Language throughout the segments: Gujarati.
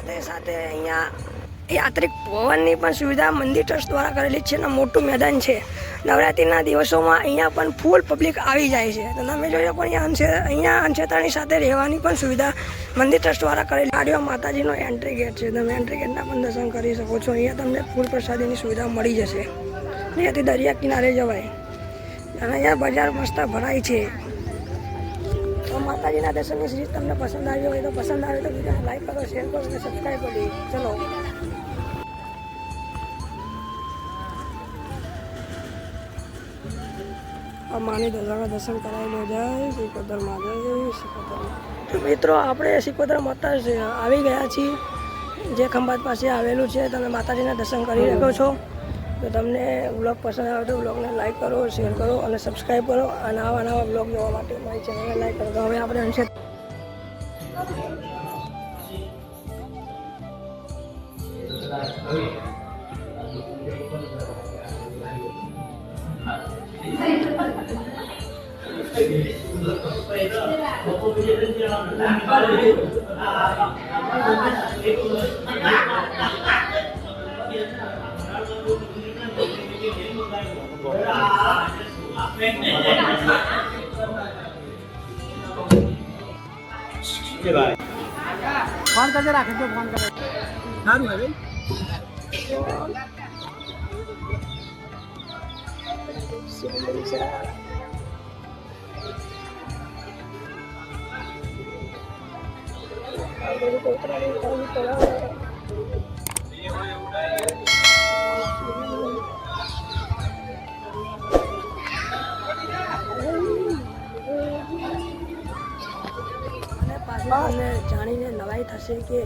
સાથે સાથે અહીંયા યાત્રિક ભવનની પણ સુવિધા મંદિર ટ્રસ્ટ દ્વારા કરેલી છે અને મોટું મેદાન છે. નવરાત્રિના દિવસોમાં અહીંયા પણ ફૂલ પબ્લિક આવી જાય છે. તો તમે જોઈ શકો અહીંયા અંશેતાની સાથે રહેવાની પણ સુવિધા મંદિર ટ્રસ્ટ દ્વારા કરેલી. ગાડીઓ માતાજીનો એન્ટ્રી ગેટ છે. તમે એન્ટ્રી ગેટના પણ દર્શન કરી શકો છો. અહીંયા તમને ફૂલ પ્રસાદીની સુવિધા મળી જશે. અહીંયાથી દરિયા કિનારે જવાય અને અહીંયા બજાર મસ્ત ભરાય છે. તો માતાજીના દર્શનની સિરીઝ તમને પસંદ આવી હોય તો પસંદ આવે તો વિડીયોને લાઈક કરો, શેર કરો અને સબસ્ક્રાઈબ કરી. ચલો માની દરગાહના દર્શન કરાવી લો. જય સિકોતર માં, જય સિકોતર. મિત્રો આપણે સિકોતર માતા આવી ગયા છીએ, જે ખંભાત પાસે આવેલું છે. તમે માતાજીના દર્શન કરી શકો છો. તો તમને બ્લોગ પસંદ આવે તો બ્લોગને લાઈક કરો, શેર કરો અને સબસ્ક્રાઈબ કરો. અને નવા બ્લોગ જોવા માટે મારી ચેનલને લાઈક કરો. તો હવે આપણે અંશે ફોન કરજે, રાખે તો ફોન કરે. સારું હવે તમને જાણીને નવાઈ થશે કે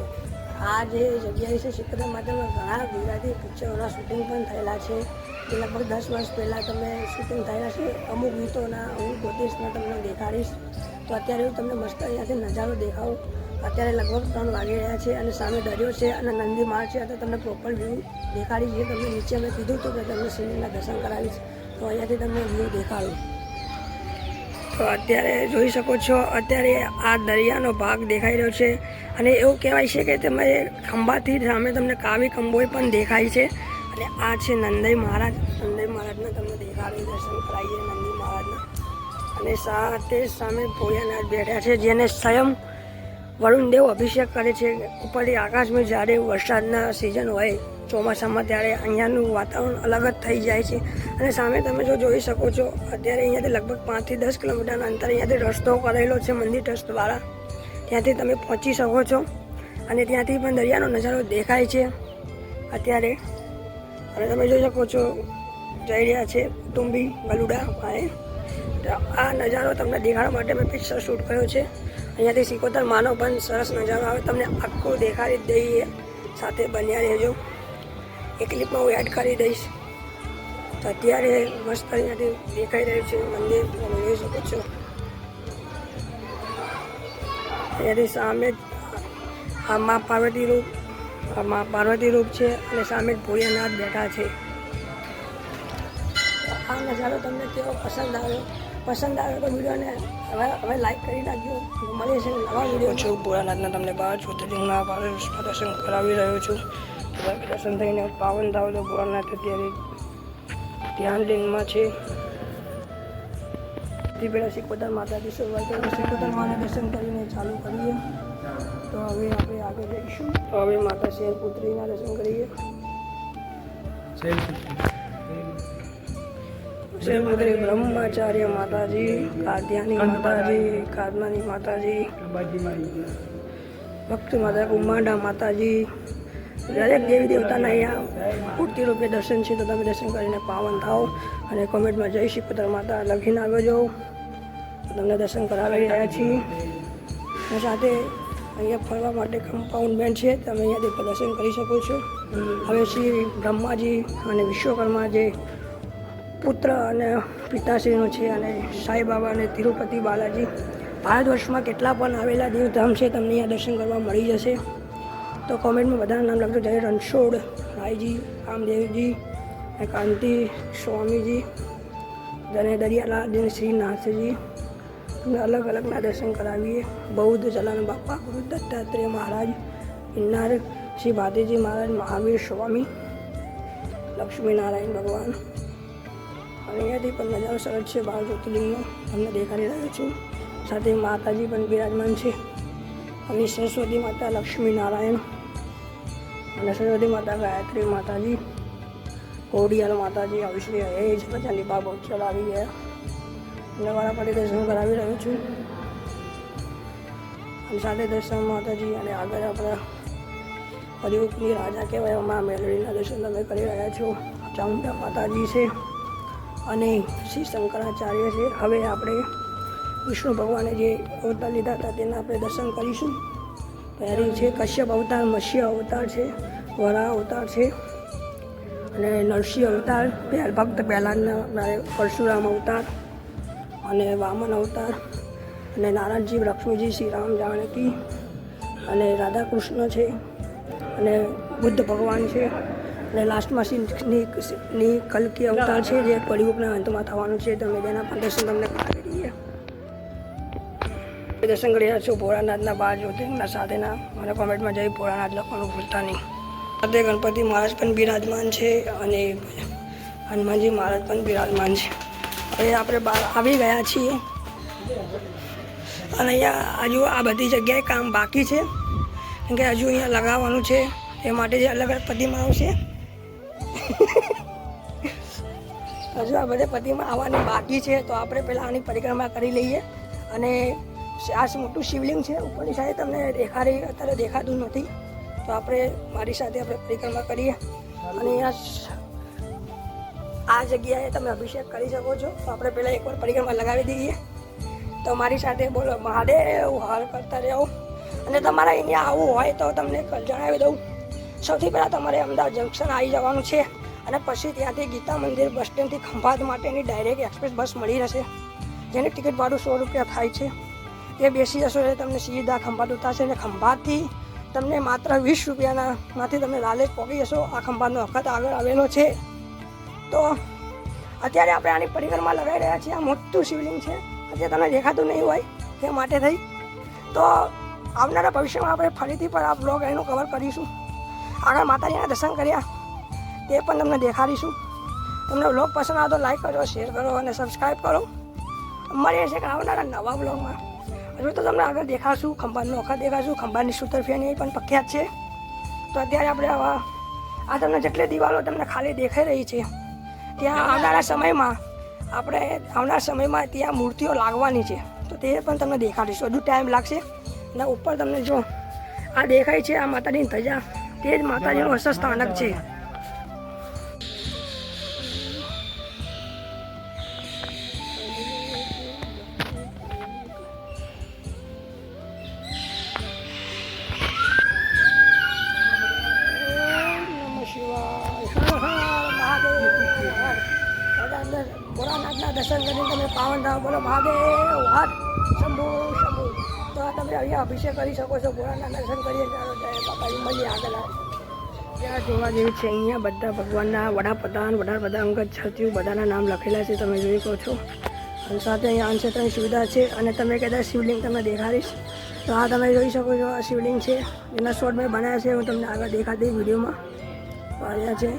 આ જે જગ્યાએ છે સિકોતર માતામાં ઘણા ગુજરાતી પિક્ચરોના શૂટિંગ પણ થયેલા છે. એ લગભગ 10 વર્ષ પહેલાં તમે શૂટિંગ થયેલા છે. અમુક ગીતોના હું ગોતીશના તમને દેખાડીશ. તો અત્યારે હું તમને મસ્ત અહીંયાથી નજારો દેખાડું. અત્યારે લગભગ 3 વાગી રહ્યા છે અને સામે દરિયો છે અને નંદી માળ છે. તો તમને પ્રોપર વ્યૂ દેખાડી છે. તમને નીચે મેં કીધું હતું કે તમને શિવલિંગના દર્શન કરાવીશ. તો અહીંયાથી તમને વ્યૂ દેખાડું. તો અત્યારે જોઈ શકો છો, અત્યારે આ દરિયાનો ભાગ દેખાઈ રહ્યો છે. અને એવું કહેવાય છે કે તમે ખંભાથી સામે તમને કાવી કંબોઈ પણ દેખાય છે. અને આ છે નંદી મહારાજ. નંદી મહારાજને તમને દેખાડી દર્શન કરાવીએ નંદી મહારાજના. અને સાથે સામે ભોળિયાનાથ બેઠા છે, જેને સ્વયં વરુણદેવ અભિષેક કરે છે. ઉપરથી આકાશમાં જ્યારે વરસાદના સિઝન હોય ચોમાસામાં ત્યારે અહીંયાનું વાતાવરણ અલગ જ થઈ જાય છે. અને સામે તમે જો જોઈ શકો છો, અત્યારે અહીંયાથી લગભગ 5 થી 10 કિલોમીટરના અંતર અહીંયાથી રસ્તો કરેલો છે મંદિર ટ્રસ્ટ દ્વારા. ત્યાંથી તમે પહોંચી શકો છો અને ત્યાંથી પણ દરિયાનો નજારો દેખાય છે અત્યારે. અને તમે જોઈ શકો છો જઈ રહ્યા છે કુટુંબી ગલુડા ભાઈ. તો આ નજારો તમને દેખાડવા માટે મેં પિક્ચર શૂટ કર્યો છે. અહીંયાથી સિકોતર માનો પણ સરસ નજારો આવે. તમને આખું દેખાડી દઈએ, સાથે બન્યા રહેજો. એક ક્લિપમાં હું એડ કરી દઈશ. તો અત્યારે મસ્ત અહીંયાથી દેખાઈ રહ્યું છે મંદિર, તમે જોઈ શકો છો. અહીંયાથી સામે આ મા પાર્વતી રૂપ છે અને સામે જ ભોળિયાનાથ બેઠા છે. આ નજારો તમને કેવો પસંદ આવ્યો તો વિડીયોને હવે લાઈક કરી નાખજો. મળીએ છે નવા વિડીયો છું. ભોળાનાથના તમને 12 જ્યોતિર્લિંગના દર્શન કરાવી રહ્યો છું. દર્શન થઈને પાવન થાવ તો ભોળાનાથ અત્યારે ધ્યાન લીનમાં છે. તે પહેલાં સિકોતર માતાજી શરૂઆત કરી. સિકોતર માના દર્શન કરીને ચાલુ કરીએ. તો હવે આપણે આગળ જઈશું. તો હવે માતા શેરપુત્રીના દર્શન કરીએ. શેરપુત્રી બ્રહ્માચાર્ય માતાજી, કાત્યાની માતાજી, કાદમાની માતાજી, ભક્ત માતા ઉમાડા માતાજી, દરેક દેવી દેવતાના અહીંયા મૂર્તિ રૂપે દર્શન છે. તો તમે દર્શન કરીને પાવન થાઓ અને કોમેન્ટમાં જય સિકોતર માતા લખીને આગળ જાઓ. તમને દર્શન કરાવી રહ્યા છીએ. અને સાથે અહીંયા ફરવા માટે કમ્પાઉન્ડ બેન્ડ છે. તમે અહીંયાથી દર્શન કરી શકો છો. હવે શ્રી બ્રહ્માજી અને વિશ્વકર્મા જે પુત્ર અને પિતાશ્રીનું છે, અને સાંઈબાબા અને તિરુપતિ બાલાજી, ભારત વર્ષમાં કેટલા પણ આવેલા દેવધામ છે, તમને અહીંયા દર્શન કરવા મળી જશે. તો કોમેન્ટમાં બધાના નામ લખજો. જય રણછોડ રાયજી, રામદેવજી, કાંતિ સ્વામીજી, અને દરિયાલાલ શ્રીનાથજી. તમને અલગ અલગના દર્શન કરાવીએ. બૌદ્ધ જલાન બાપા, ગુરુ દત્તાત્રેય મહારાજ, ગિરનાર શ્રી ભાતીજી મહારાજ, મહાવીર સ્વામી, લક્ષ્મીનારાયણ ભગવાન. અને અહીંયાથી પણ નજારો સરસ છે. 12 જ્યોતિર્લિંગનો તમને દેખાડી રહ્યો છું. સાથે માતાજી પણ બિરાજમાન છે. અને સરસ્વતી માતા, લક્ષ્મીનારાયણ અને સરસ્વતી માતા, ગાયત્રી માતાજી, કોડિયાલ માતાજી, અવિશ્રી એ જ બધાની બાબો ચલાવી ગયા. અને વારાફરતી દર્શન કરાવી રહ્યો છું. અને સાથે દર્શન માતાજી અને આગળ આપણા કલિયુગની રાજા કહેવાય મા મેલડીના દર્શન તમે કરી રહ્યા છો. ચામુંડા માતાજી છે અને શ્રી શંકરાચાર્ય છે. હવે આપણે વિષ્ણુ ભગવાને જે અવતાર લીધા હતા તેના આપણે દર્શન કરીશું. પહેલી છે કશ્યપ અવતાર, મત્સ્ય અવતાર છે, વરાહ અવતાર છે અને નરસિંહ અવતાર, ભક્ત પહેલાંના પરશુરામ અવતાર અને વામન અવતાર અને નારાયણજી, લક્ષ્મીજી, શ્રી રામ, જાનકી અને રાધા કૃષ્ણ છે અને બુદ્ધ ભગવાન છે અને લાસ્ટમાં શ્રીની કલ્કી અવતાર છે જે કળિયુગના અંતમાં થવાનું છે. તમે તેના પણ દર્શન તમને કરાવી દઈએ. દર્શન કરી રહ્યા છો ભોળાનાથના 12 જ્યોતિર્લિંગના સાથેના. મને કોમેન્ટમાં જઈ ભોળાનાથ લખવાનું ભૂલતા નહીં. સાથે ગણપતિ મહારાજ પણ બિરાજમાન છે અને હનુમાનજી મહારાજ પણ બિરાજમાન છે. હવે આપણે બહાર આવી ગયા છીએ અને અહીંયા હજુ આ બધી જગ્યાએ કામ બાકી છે કેમ કે હજુ અહીંયા લગાવવાનું છે. એ માટે જે અલગ અલગ પ્રતિમાઓ છે હજુ આ બધે પ્રતિમા આવવાની બાકી છે. તો આપણે પહેલાં આની પરિક્રમા કરી લઈએ. અને આ મોટું શિવલિંગ છે ઉપરની સાઈડ, તમને અત્યારે દેખાતું નથી. તો આપણે મારી સાથે આપણે પરિક્રમા કરીએ. અને અહીંયા આ જગ્યાએ તમે અભિષેક કરી શકો છો. તો આપણે પહેલાં એકવાર પરિક્રમા લગાવી દઈએ. તો મારી સાથે બોલો મહાદેવ હાર કરતા રહો. અને તમારે અહીંયા આવવું હોય તો તમને જણાવી દઉં, સૌથી પહેલાં તમારે અમદાવાદ જંકશન આવી જવાનું છે અને પછી ત્યાંથી ગીતા મંદિર બસ સ્ટેન્ડથી ખંભાત માટેની ડાયરેક્ટ એક્સપ્રેસ બસ મળી રહેશે, જેની ટિકિટ ભાડું 100 રૂપિયા થાય છે. તે બેસી જશો એટલે તમને સીધા ખંભાત ઉતારશે અને ખંભાતથી તમને માત્ર 20 રૂપિયામાંથી તમે લાલેજ પહોંચી જશો. આ ખંભાતનો વખત આગળ આવેલો છે. તો અત્યારે આપણે આની પરિક્રમા લગાવી રહ્યા છીએ. આ મોટું શિવલિંગ છે, અત્યારે તમને દેખાતું નહીં હોય તે માટે થઈ. તો આવનારા ભવિષ્યમાં આપણે ફરીથી પર આ બ્લોગ એનું કવર કરીશું. આગળ માતાજીના દર્શન કર્યા તે પણ તમને દેખાડીશું. તમને બ્લોગ પસંદ આવે તો લાઈક કરો, શેર કરો અને સબસ્ક્રાઈબ કરો. મળીએ છે કે આવનારા નવા બ્લોગમાં. હજુ તો તમને આગળ દેખાડશું, ખંભાતનો વખત દેખાડશું. ખંભાતની સૂતરફેણી પણ પ્રખ્યાત છે. તો અત્યારે આપણે આ તમને જેટલી દિવાલો તમને ખાલી દેખાઈ રહી છે ત્યાં આવનારા સમયમાં ત્યાં મૂર્તિઓ લાગવાની છે. તો તે પણ તમને દેખાડીશું. હજુ ટાઈમ લાગશે. અને ઉપર તમને જો આ દેખાય છે, આ માતાજીની ધજા, તે જ માતાજીનું અસર સ્થાનક છે. ભોળાનાથના દર્શન કરીને તમે પાવન થાવ. બોલો મહાદેવ હાથ શંભુ શંભુ. તો તમે અહીંયા અભિષેક કરી શકો છો. ભોળાનાથ દર્શન કરીએ ચાલો જય બાપાજી. મળીએ આગળ. ત્યાં જોવા જેવી છે. અહીંયા બધા ભગવાનના વડાપ્રધાન અંગત છત્રીઓ બધાના નામ લખેલા છે, તમે જોઈ શકો છો. અને સાથે અહીંયા અન્નક્ષેત્રની સુવિધા છે. અને તમે કદાચ શિવલિંગ તમને દેખાડીશ તો આ તમે જોઈ શકો છો. આ શિવલિંગ છે, એના શોર્ટ મેં બનાવ્યા છે. હું તમને આગળ દેખાડી વિડીયોમાં. તો અહીંયા છે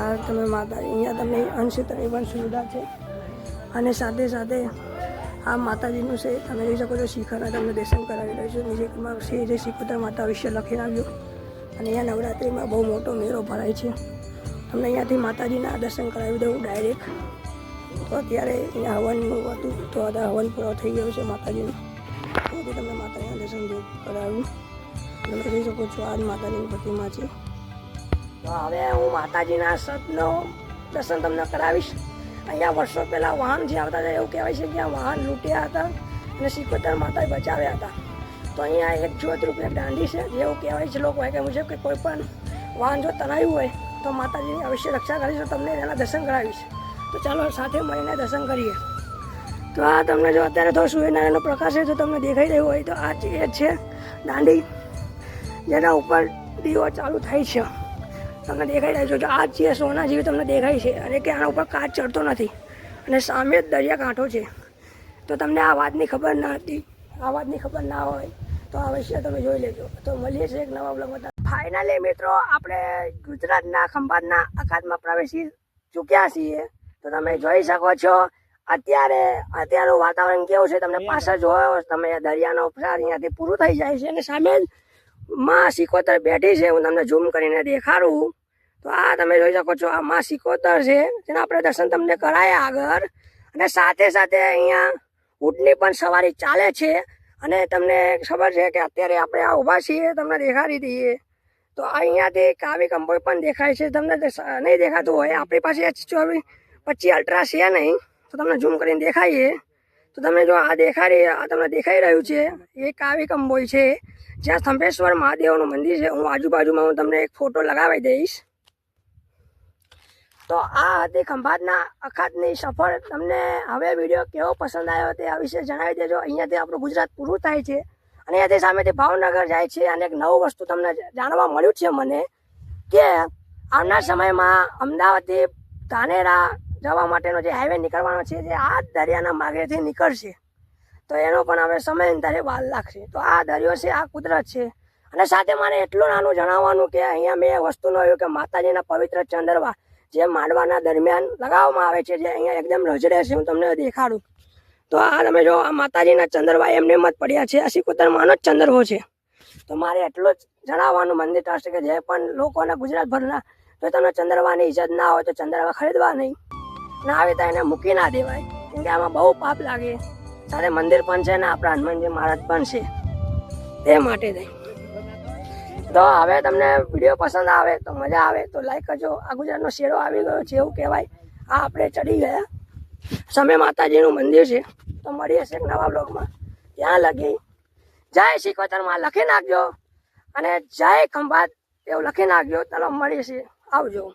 આ તમે માતા. અહીંયા તમને અન્નક્ષેત્રની પણ સુવિધા છે. અને સાથે સાથે આ માતાજીનું છે, તમે જોઈ શકો છો. શિખરના તમને દર્શન કરાવી રહ્યો છું. નીચેમાં શ્રી જે શિકોતર માતા વિશે લખીને આવ્યું. અને અહીંયા નવરાત્રિમાં બહુ મોટો મેળો ભરાય છે. તમને અહીંયાથી માતાજીના દર્શન કરાવી દઉં ડાયરેક્ટ. તો અત્યારે અહીંયા હવનનું હતું, તો અત્યારે હવન પૂરો થઈ ગયો છે માતાજીનું. તેથી તમને માતાજીના દર્શન કરાવ્યું. તમે જોઈ શકો છો આ જ માતાજીની પ્રતિમા છે. તો હવે હું માતાજીના સતનો દર્શન તમને કરાવીશ. અહીંયા વર્ષો પહેલાં વાહન જે આવતા હતા એવું કહેવાય છે કે આ વાહન લૂંટ્યા હતા અને શિકોતર માતાએ બચાવ્યા હતા. તો અહીંયા 1 જ્યોત રૂપિયા દાંડી છે. જેવું કહેવાય છે લોકો કે મુજબ કે કોઈ પણ વાહન જો તણાયું હોય તો માતાજીની અવશ્ય રક્ષા કરીશ. તમને એના દર્શન કરાવીશ. તો ચાલો સાથે મળીને દર્શન કરીએ. તો આ તમને જો અત્યારે તો સૂર્યનારાયણનો પ્રકાશ છે, જો તમને દેખાઈ રહ્યું હોય તો આ એ છે દાંડી, જેના ઉપર દીવો ચાલુ થાય છે. તમને દેખાઈ રહ્યો છે આ જે સોના જેવી તમને દેખાય છે. અને કે આના ઉપર કાચ ચડતો નથી અને સામે જ દરિયાકાંઠો છે. તો તમને આ વાતની ખબર ના હતી, આ વાતની ખબર ના હોય તો અવશ્ય તમે જોઈ લેજો. તો મળીએ છીએ એક નવા બ્લોગમાં. ફાઇનલી મિત્રો આપણે ગુજરાતના ખંભાતના અખાતમાં પ્રવેશી ચૂક્યા છીએ. તો તમે જોઈ શકો છો અત્યારનું વાતાવરણ કેવું છે. તમને પાછળ જોયો તમે દરિયાનો ઉપસાર અહીંયાથી પૂરું થઈ જાય છે અને સામે જ માં સિકોતર બેઠી છે. હું તમને ઝૂમ કરીને દેખાડું. તો આ તમે જોઈ શકો છો આ માં સિકોતર છે જેના આપણે દર્શન તમને કરાયા આગળ. અને સાથે સાથે અહીંયા ઊંટની પણ સવારી ચાલે છે. અને તમને ખબર છે કે અત્યારે આપણે આ ઊભા છીએ તમને દેખાડી દઈએ. તો અહીંયાથી કાવી કંબોઈ પણ દેખાય છે. તમને નહીં દેખાતું હોય આપણી પાસે H24-25 અલ્ટ્રા છે નહીં તો તમને ઝૂમ કરીને દેખાઈએ. તો તમને જો આ તમને દેખાઈ રહ્યું છે એ કાવી કંબોઈ છે જ્યાં સ્તંભેશ્વર મહાદેવનું મંદિર છે. હું આજુબાજુમાં હું તમને એક ફોટો લગાવી દઈશ. તો આ હતી ખંભાતના અખાતની સફર. તમને હવે વિડીયો કેવો પસંદ આવ્યો તે આ વિશે જણાવી દેજો. અહીંયાથી આપણું ગુજરાત પૂરું થાય છે અને અહીંયાથી સામેથી ભાવનગર જાય છે. અને એક નવું વસ્તુ તમને જાણવા મળ્યું છે મને કે આવનાર સમયમાં અમદાવાદથી ધાનેરા જવા માટેનો જે હાઈવે નીકળવાનો છે જે આ દરિયાના માર્ગેથી નીકળશે. તો એનો પણ હવે સમયાંતરે વાર લાગશે. તો આ દરિયો છે આ કુદરત છે. અને સાથે મારે એટલું નાનું જણાવવાનું કે અહીંયા મેં વસ્તુ જોયું કે માતાજીના પવિત્ર ચંદરવા જે માંડવાના દરમિયાન લગાવવામાં આવે છે જે અહીંયા એકદમ રજડે છે. હું તમને દેખાડું. તો આ તમે જો આ માતાજીના ચંદરવા એમને મત પડ્યા છે. આ સિકોતરમાંનો જ ચંદરવો છે. તો મારે એટલું જ જણાવવાનું મંદિર ટ્રસ્ટ કે જે પણ લોકોને ગુજરાતભરના જો તમને ચંદરવાની ઇજ્જત ના હોય તો ચંદરવા ખરીદવા નહીં. ના આવે તો એને મૂકી ના દેવાય કેમ કે આમાં બહુ પાપ લાગે. સાથે મંદિર પણ છે ને આપણા હનુમાનજી મહારાજ પણ છે તે માટે થઈ. તો હવે તમને વિડીયો પસંદ આવે તો મજા આવે તો લાઈક કરજો. આ ગુજરાતનો શેરો આવી ગયો છે એવું કહેવાય. આ આપણે ચડી ગયા. સામે માતાજીનું મંદિર છે. તો મળીએ છીએ એક નવા બ્લોગમાં. ત્યાં લગી જય સિકોતરમાં લખી નાખજો અને જય ખંભાત એવું લખી નાખજો. ચાલો મળીએ છીએ. આવજો.